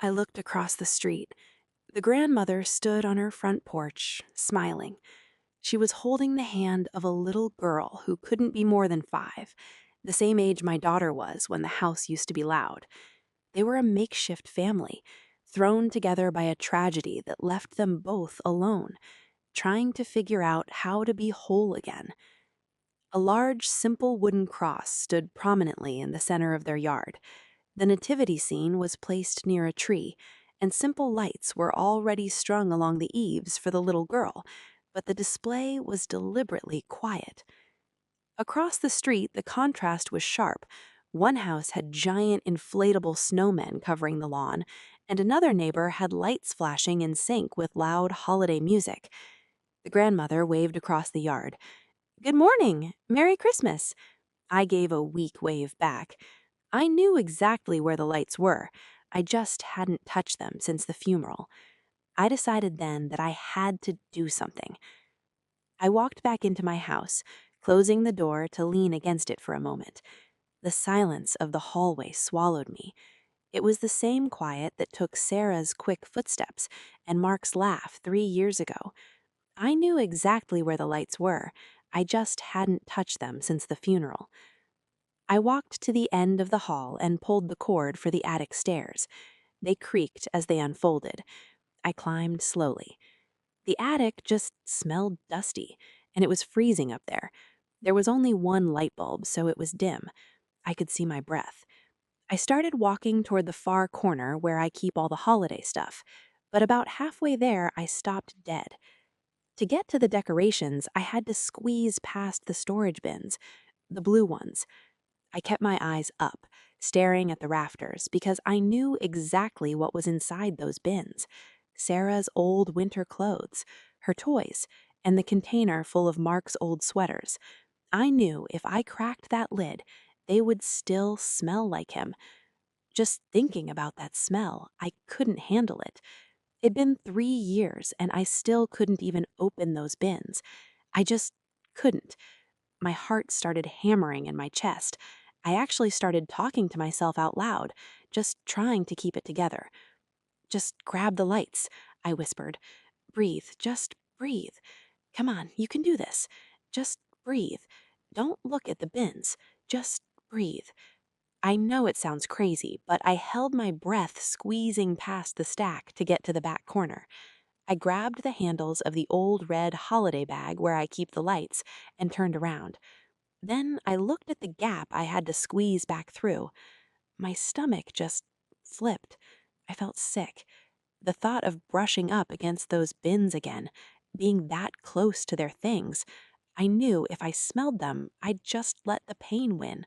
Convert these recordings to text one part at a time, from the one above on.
I looked across the street. The grandmother stood on her front porch, smiling. She was holding the hand of a little girl who couldn't be more than 5, the same age my daughter was when the house used to be loud. They were a makeshift family, thrown together by a tragedy that left them both alone, trying to figure out how to be whole again. A large, simple wooden cross stood prominently in the center of their yard. The nativity scene was placed near a tree, and simple lights were already strung along the eaves for the little girl, but the display was deliberately quiet. Across the street, the contrast was sharp. One house had giant inflatable snowmen covering the lawn, and another neighbor had lights flashing in sync with loud holiday music. The grandmother waved across the yard. "Good morning! Merry Christmas!" I gave a weak wave back. I knew exactly where the lights were. I just hadn't touched them since the funeral. I decided then that I had to do something. I walked back into my house, closing the door to lean against it for a moment. The silence of the hallway swallowed me. It was the same quiet that took Sarah's quick footsteps and Mark's laugh 3 years ago. I knew exactly where the lights were. I just hadn't touched them since the funeral. I walked to the end of the hall and pulled the cord for the attic stairs. They creaked as they unfolded. I climbed slowly. The attic just smelled dusty, and it was freezing up there. There was only one light bulb, so it was dim. I could see my breath. I started walking toward the far corner where I keep all the holiday stuff, but about halfway there, I stopped dead. To get to the decorations, I had to squeeze past the storage bins, the blue ones. I kept my eyes up, staring at the rafters, because I knew exactly what was inside those bins. Sarah's old winter clothes, her toys, and the container full of Mark's old sweaters. I knew if I cracked that lid, they would still smell like him. Just thinking about that smell, I couldn't handle it. It'd been 3 years, and I still couldn't even open those bins. I just couldn't. My heart started hammering in my chest. I actually started talking to myself out loud, just trying to keep it together. "Just grab the lights," I whispered. "Breathe, just breathe. Come on, you can do this. Just breathe. Don't look at the bins. Just breathe." I know it sounds crazy, but I held my breath squeezing past the stack to get to the back corner. I grabbed the handles of the old red holiday bag where I keep the lights and turned around. Then I looked at the gap I had to squeeze back through. My stomach just flipped. I felt sick. The thought of brushing up against those bins again, being that close to their things, I knew if I smelled them, I'd just let the pain win.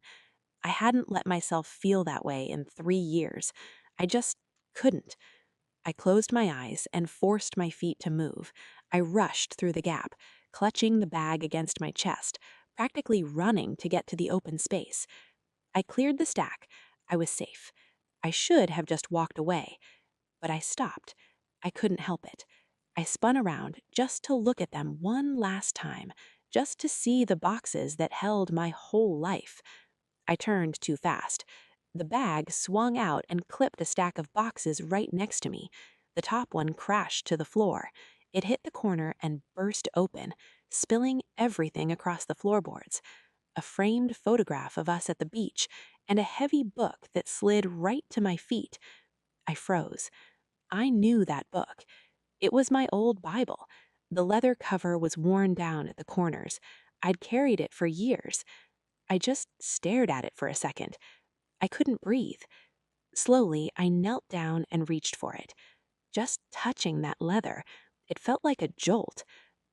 I hadn't let myself feel that way in 3 years. I just couldn't. I closed my eyes and forced my feet to move. I rushed through the gap, clutching the bag against my chest, practically running to get to the open space. I cleared the stack. I was safe. I should have just walked away, but I stopped. I couldn't help it. I spun around just to look at them one last time, just to see the boxes that held my whole life. I turned too fast. The bag swung out and clipped a stack of boxes right next to me. The top one crashed to the floor. It hit the corner and burst open, spilling everything across the floorboards. A framed photograph of us at the beach, and a heavy book that slid right to my feet. I froze. I knew that book. It was my old Bible. The leather cover was worn down at the corners. I'd carried it for years. I just stared at it for a second. I couldn't breathe. Slowly, I knelt down and reached for it. Just touching that leather, it felt like a jolt.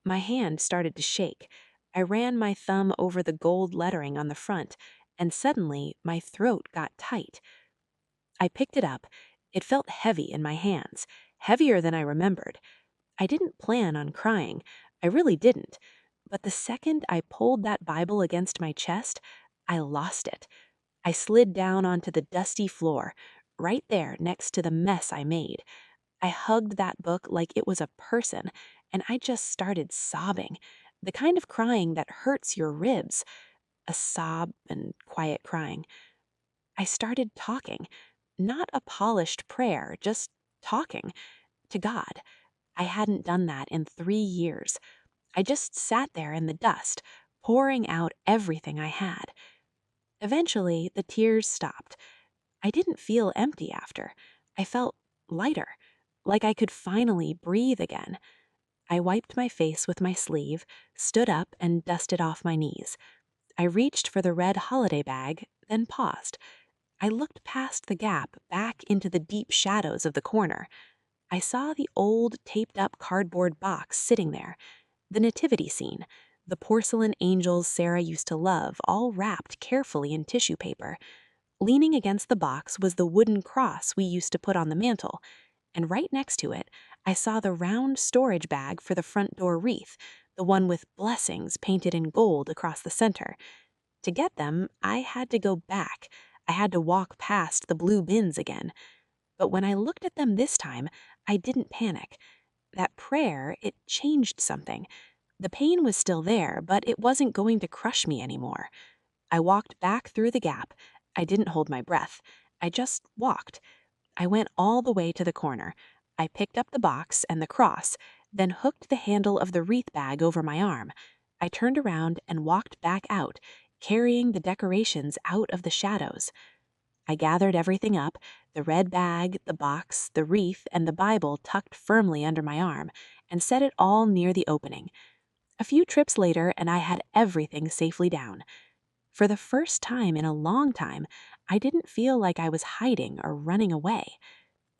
My hand started to shake. I ran my thumb over the gold lettering on the front, and suddenly my throat got tight. I picked it up. It felt heavy in my hands, heavier than I remembered. I didn't plan on crying. I really didn't. But the second I pulled that Bible against my chest, I lost it. I slid down onto the dusty floor, right there next to the mess I made. I hugged that book like it was a person, and I just started sobbing, the kind of crying that hurts your ribs, a sob and quiet crying. I started talking. Not a polished prayer, just talking to God. I hadn't done that in 3 years. I just sat there in the dust, pouring out everything I had. Eventually, the tears stopped. I didn't feel empty after. I felt lighter, like I could finally breathe again. I wiped my face with my sleeve, stood up, and dusted off my knees. I reached for the red holiday bag, then paused. I looked past the gap back into the deep shadows of the corner. I saw the old, taped up cardboard box sitting there, the nativity scene, the porcelain angels Sarah used to love, all wrapped carefully in tissue paper. Leaning against the box was the wooden cross we used to put on the mantel, and right next to it, I saw the round storage bag for the front door wreath, the one with blessings painted in gold across the center. To get them, I had to go back. I had to walk past the blue bins again. But when I looked at them this time, I didn't panic. That prayer, it changed something. The pain was still there, but it wasn't going to crush me anymore. I walked back through the gap. I didn't hold my breath. I just walked. I went all the way to the corner. I picked up the box and the cross, then hooked the handle of the wreath bag over my arm. I turned around and walked back out, carrying the decorations out of the shadows. I gathered everything up, the red bag, the box, the wreath, and the Bible tucked firmly under my arm, and set it all near the opening. A few trips later, and I had everything safely down. For the first time in a long time, I didn't feel like I was hiding or running away.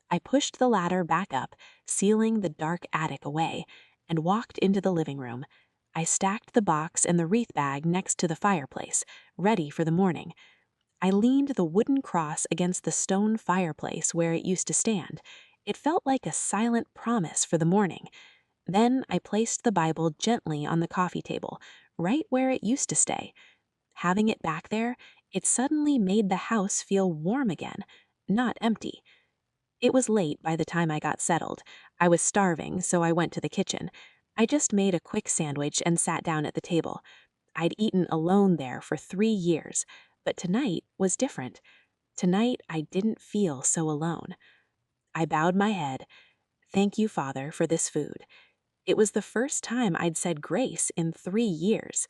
I pushed the ladder back up, sealing the dark attic away, and walked into the living room. I stacked the box and the wreath bag next to the fireplace, ready for the morning. I leaned the wooden cross against the stone fireplace where it used to stand. It felt like a silent promise for the morning. Then I placed the Bible gently on the coffee table, right where it used to stay. Having it back there, it suddenly made the house feel warm again, not empty. It was late by the time I got settled. I was starving, so I went to the kitchen. I just made a quick sandwich and sat down at the table. I'd eaten alone there for 3 years, but tonight was different. Tonight, I didn't feel so alone. I bowed my head. Thank you, Father, for this food. It was the first time I'd said grace in 3 years.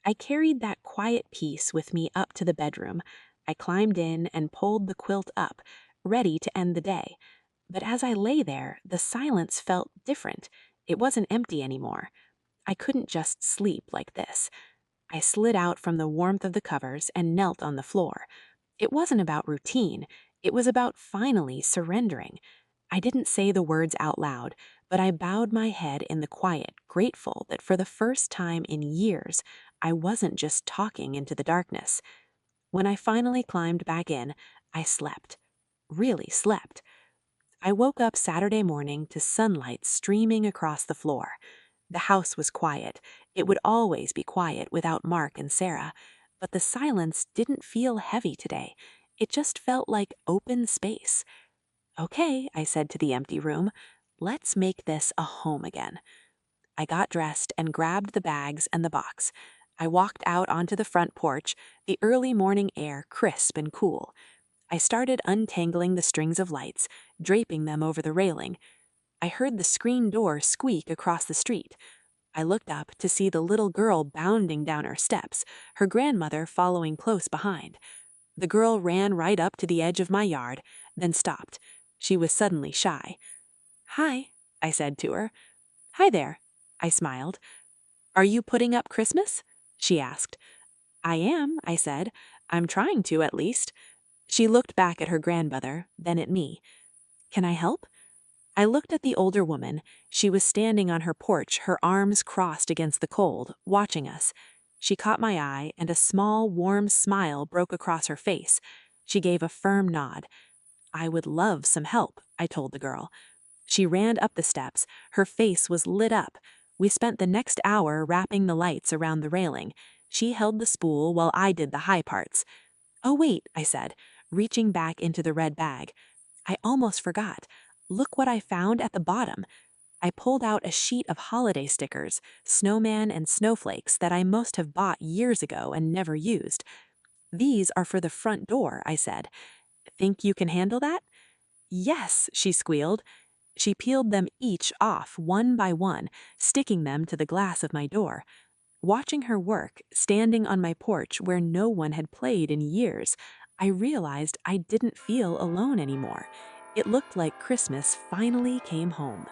I carried that quiet peace with me up to the bedroom. I climbed in and pulled the quilt up, ready to end the day. But as I lay there, the silence felt different. It wasn't empty anymore. I couldn't just sleep like this. I slid out from the warmth of the covers and knelt on the floor. It wasn't about routine. It was about finally surrendering. I didn't say the words out loud, but I bowed my head in the quiet, grateful that for the first time in years, I wasn't just talking into the darkness. When I finally climbed back in, I slept. Really slept. I woke up Saturday morning to sunlight streaming across the floor. The house was quiet. It would always be quiet without Mark and Sarah, but the silence didn't feel heavy today. It just felt like open space. Okay, I said to the empty room, let's make this a home again. I got dressed and grabbed the bags and the box. I walked out onto the front porch, the early morning air crisp and cool. I started untangling the strings of lights, draping them over the railing. I heard the screen door squeak across the street. I looked up to see the little girl bounding down her steps, her grandmother following close behind. The girl ran right up to the edge of my yard, then stopped. She was suddenly shy. "Hi," I said to her. "Hi there," I smiled. "Are you putting up Christmas?" she asked. "I am," I said. "I'm trying to, at least." She looked back at her grandmother, then at me. "Can I help?" I looked at the older woman. She was standing on her porch, her arms crossed against the cold, watching us. She caught my eye, and a small, warm smile broke across her face. She gave a firm nod. "I would love some help," I told the girl. She ran up the steps. Her face was lit up. We spent the next hour wrapping the lights around the railing. She held the spool while I did the high parts. "Oh, wait," I said, reaching back into the red bag. "I almost forgot. Look what I found at the bottom." I pulled out a sheet of holiday stickers, snowman and snowflakes that I must have bought years ago and never used. "These are for the front door," I said. Think you can handle that?" "Yes," she squealed. She peeled them each off one by one, sticking them to the glass of my door. Watching her work, standing on my porch where no one had played in years, I realized I didn't feel alone anymore. It looked like Christmas finally came home.